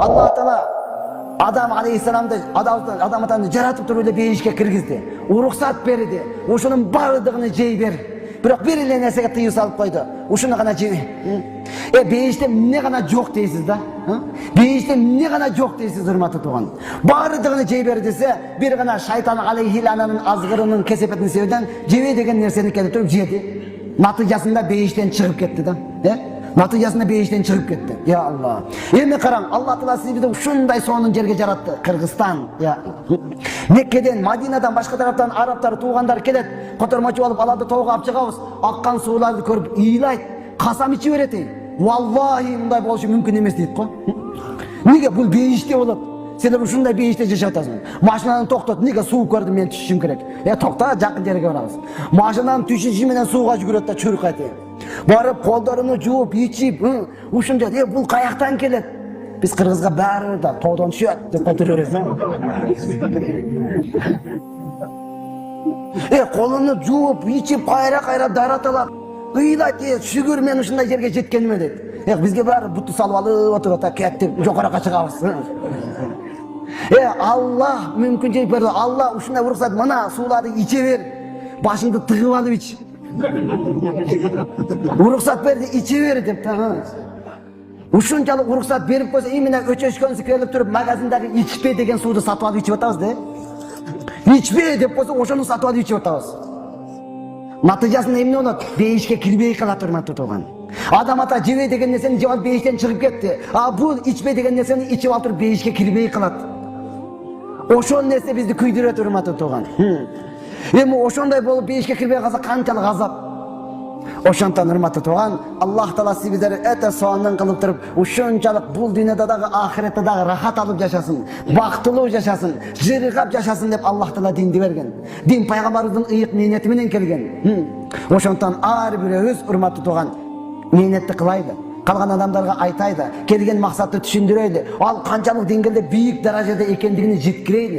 Allah Teala Adam aleyhisselamды Адам атаны жаратып туруп эле бейишке киргизди. Уруксат берди. Ушунун бардыгын жей бер. Бирок бир эле нерсеге тыюу салып койду. Ушуну гана жей. Бейиште эмне гана жок дейсиз да? Бейиште эмне гана жок дейсиз, урматтуу тууган. Бардыгын жей бер десе, бир гана шайтан алейхилананын азгырынын кесепетин себебинен жебе деген нерсени келип туруп жеди. Натыйжасында бейиштен чыгып кетти да. Натыйжасында бейиштен чыгып кетти. Я Алла. Эми караң, Алла Таала сизди ушундай сонун жерге жаратты. Кыргызстан, Меккеден, Мадинадан, башка тараптан арабтар, туугандар келет. Котормочу алып аларды тоого алып чыгабыз. Аккан сууларды көрүп ыйлайт. Касам ичип берет. Валлахи мындай болушу мүмкүн эмес дейт го. Неге бул бейиште болот? Сен ушундай бейиште жашап атасың. Машинаны токтот, неге суу көрдүм, мен түшүшүм керек. Токта, жакын жерге барабыз. Машинанын түшүшү менен сууга жүгүрөт да чуркайт. Барып колдоруну жууп, ичип, ушунча, бул каяктан келет? Биз кыргызга баары да тоодон түшөт деп айтып беребиз. Колуну жууп, ичип, кайра дараталап, ыйлайт, шүгүр мен ушундай жерге жеткениме дейт. Бизге баары бутту салып алып отуруп, кеттип жогоракка чыгабыз. Аллах мүмкүнчүлүк берди. Алла ушундай уруксат, мына сууларды иче бер. Башыңды тыгып алып ич. Уруксат берди, иче бер деп. Ушунчалык уруксат берип койсо, именно өчөшкөнсү келип туруп магазиндагы ичпе деген сууду сатып алып ичип атабыз да. Ичпе деп койсо, ошону сатып алып ичип атабыз. Натыйжасында эмне болот? Бейишке кирбей калат, урматтуу тууган. Адам ата жебе деген нерсени жеп алып бейиштен чыгып кетти. Бул ичпе деген нерсени ичип алып туруп бейишке кирбей калат. Ошол нерсе бизди күйдүрөт, урматтуу тууган. Эми ошондой болуп бейишке кирбей калса канчалык азап. Ошондон, урматтуу тууган, Аллах Таала сиздерди өтө сонун кылып туруп, ушунчалык бул дүйнөдө дагы ахиретте дагы рахат алып жашасын, бактылуу жашасын, жыргап жашасын деп Аллах Таала динди берген. Дин пайгамбарыбыздын ыйык мээнети менен келген. Ошондон ар бирөөбүз, урматтуу тууган, мээнетти кылайлы. Калган адамдарга айтайлы, келген максатты түшүндүрөйлү. Ал канчалык деңгээлде бийик даражада экендигин жеткирейли.